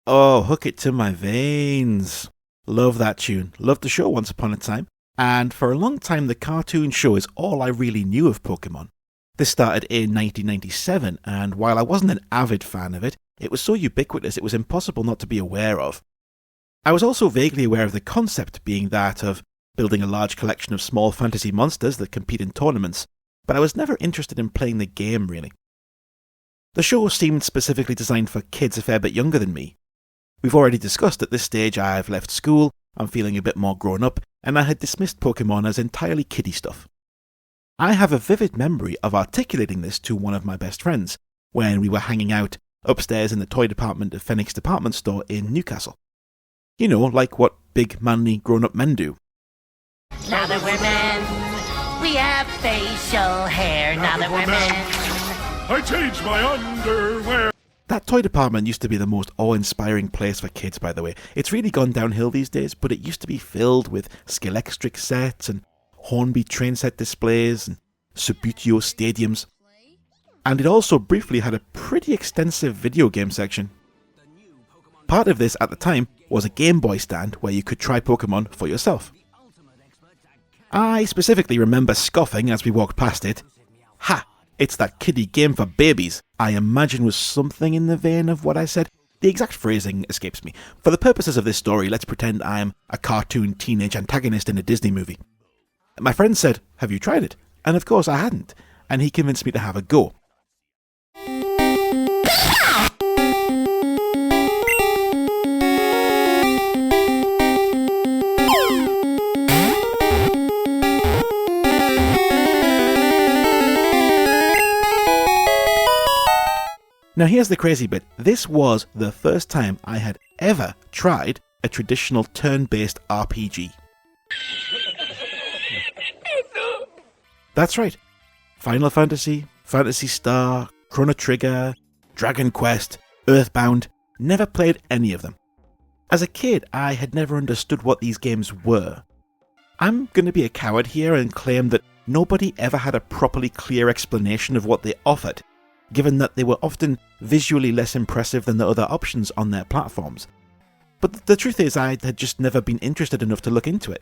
Oh, hook it to my veins. Love that tune. Loved the show once upon a time. And for a long time, the cartoon show is all I really knew of Pokemon. This started in 1997, and while I wasn't an avid fan of it, it was so ubiquitous it was impossible not to be aware of. I was also vaguely aware of the concept being that of building a large collection of small fantasy monsters that compete in tournaments, but I was never interested in playing the game really. The show seemed specifically designed for kids a fair bit younger than me. We've already discussed at this stage I've left school, I'm feeling a bit more grown up, and I had dismissed Pokemon as entirely kiddie stuff. I have a vivid memory of articulating this to one of my best friends when we were hanging out upstairs in the toy department of Phoenix department store in Newcastle. You know, like what big, manly, grown-up men do. Now that we're men, we have facial hair. Now that we're men, I changed my underwear. That toy department used to be the most awe-inspiring place for kids, by the way. It's really gone downhill these days, but it used to be filled with Skeletric sets and Hornby train set displays and Subbuteo stadiums. And it also briefly had a pretty extensive video game section. Part of this at the time was a Game Boy stand where you could try Pokemon for yourself. I specifically remember scoffing as we walked past it. Ha! It's that kiddie game for babies, I imagine was something in the vein of what I said. The exact phrasing escapes me. For the purposes of this story, let's pretend I'm a cartoon teenage antagonist in a Disney movie. My friend said, "Have you tried it?" And of course I hadn't, and he convinced me to have a go. Now here's the crazy bit, this was the first time I had ever tried a traditional turn-based RPG. That's right, Final Fantasy, Phantasy Star, Chrono Trigger, Dragon Quest, Earthbound, never played any of them. As a kid, I had never understood what these games were. I'm going to be a coward here and claim that nobody ever had a properly clear explanation of what they offered, given that they were often visually less impressive than the other options on their platforms. But the truth is I had just never been interested enough to look into it.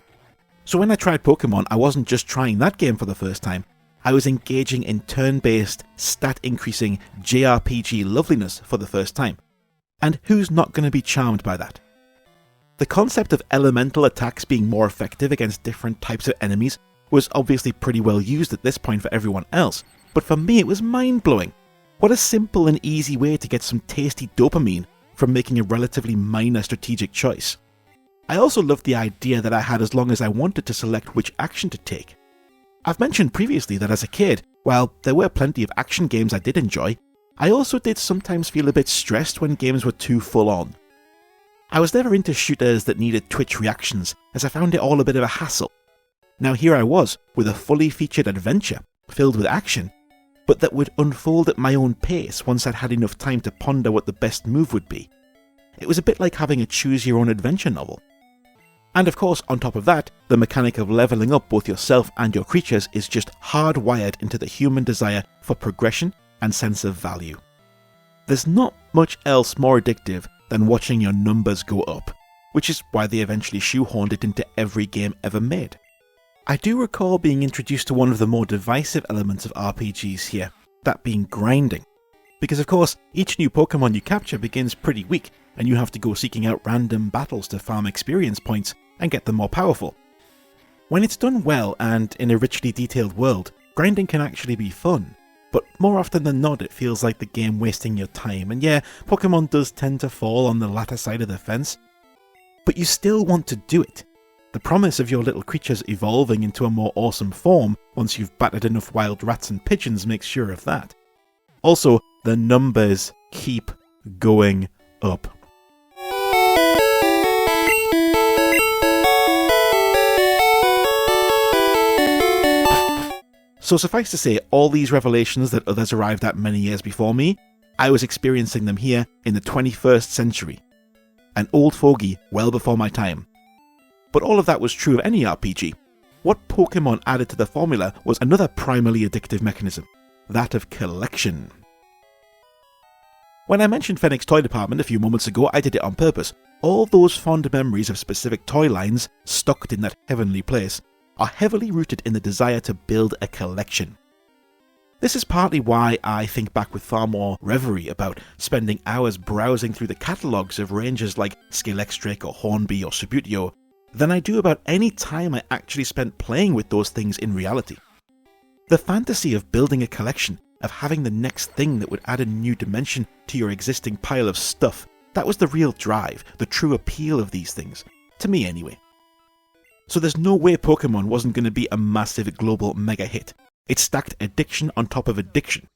So when I tried Pokemon, I wasn't just trying that game for the first time, I was engaging in turn-based, stat-increasing JRPG loveliness for the first time. And who's not going to be charmed by that? The concept of elemental attacks being more effective against different types of enemies was obviously pretty well used at this point for everyone else, but for me it was mind-blowing. What a simple and easy way to get some tasty dopamine from making a relatively minor strategic choice. I also loved the idea that I had as long as I wanted to select which action to take. I've mentioned previously that as a kid, while there were plenty of action games I did enjoy, I also did sometimes feel a bit stressed when games were too full on. I was never into shooters that needed twitch reactions, as I found it all a bit of a hassle. Now here I was, with a fully featured adventure, filled with action, but that would unfold at my own pace once I'd had enough time to ponder what the best move would be. It was a bit like having a choose-your-own-adventure novel. And of course, on top of that, the mechanic of levelling up both yourself and your creatures is just hardwired into the human desire for progression and sense of value. There's not much else more addictive than watching your numbers go up, which is why they eventually shoehorned it into every game ever made. I do recall being introduced to one of the more divisive elements of RPGs here, that being grinding. Because of course, each new Pokemon you capture begins pretty weak, and you have to go seeking out random battles to farm experience points and get them more powerful. When it's done well and in a richly detailed world, grinding can actually be fun, but more often than not it feels like the game wasting your time, and yeah, Pokemon does tend to fall on the latter side of the fence. But you still want to do it. The promise of your little creatures evolving into a more awesome form once you've battered enough wild rats and pigeons makes sure of that. Also, the numbers keep going up. So suffice to say, all these revelations that others arrived at many years before me, I was experiencing them here in the 21st century. An old fogey well before my time. But all of that was true of any RPG. What Pokemon added to the formula was another primarily addictive mechanism, that of collection. When I mentioned Fenix's toy department a few moments ago, I did it on purpose. All those fond memories of specific toy lines stocked in that heavenly place are heavily rooted in the desire to build a collection. This is partly why I think back with far more reverie about spending hours browsing through the catalogues of ranges like Skilextric or Hornby or Subutio than I do about any time I actually spent playing with those things in reality. The fantasy of building a collection, of having the next thing that would add a new dimension to your existing pile of stuff, that was the real drive, the true appeal of these things. To me anyway. So there's no way Pokemon wasn't going to be a massive global mega hit. It stacked addiction on top of addiction.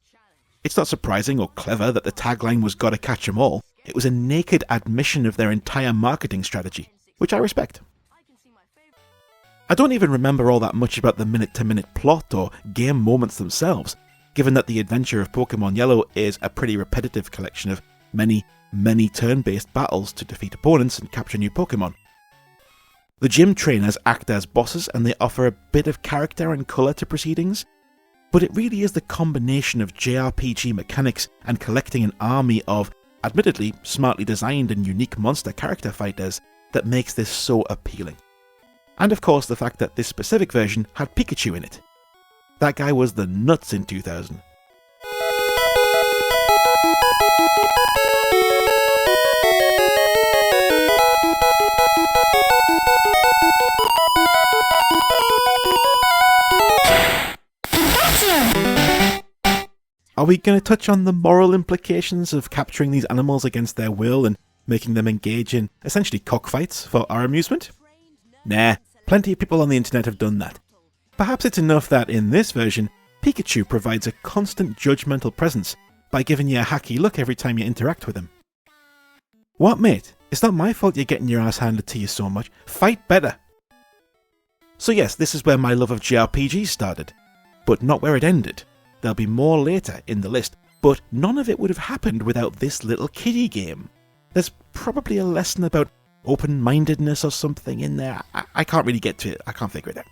It's not surprising or clever that the tagline was "Gotta catch 'em all." It was a naked admission of their entire marketing strategy, which I respect. I don't even remember all that much about the minute-to-minute plot or game moments themselves, given that the adventure of Pokemon Yellow is a pretty repetitive collection of many turn-based battles to defeat opponents and capture new Pokemon. The gym trainers act as bosses and they offer a bit of character and colour to proceedings, but it really is the combination of JRPG mechanics and collecting an army of, admittedly, smartly designed and unique monster character fighters that makes this so appealing. And of course the fact that this specific version had Pikachu in it. That guy was the nuts in 2000. Are we going to touch on the moral implications of capturing these animals against their will and making them engage in essentially cockfights for our amusement? Nah, plenty of people on the internet have done that. Perhaps it's enough that in this version, Pikachu provides a constant judgmental presence by giving you a hacky look every time you interact with him. What, mate? It's not my fault you're getting your ass handed to you so much. Fight better! So yes, this is where my love of JRPGs started, but not where it ended. There'll be more later in the list, but none of it would have happened without this little kiddie game. There's probably a lesson about open-mindedness or something in there. I can't really get to it. I can't figure it out.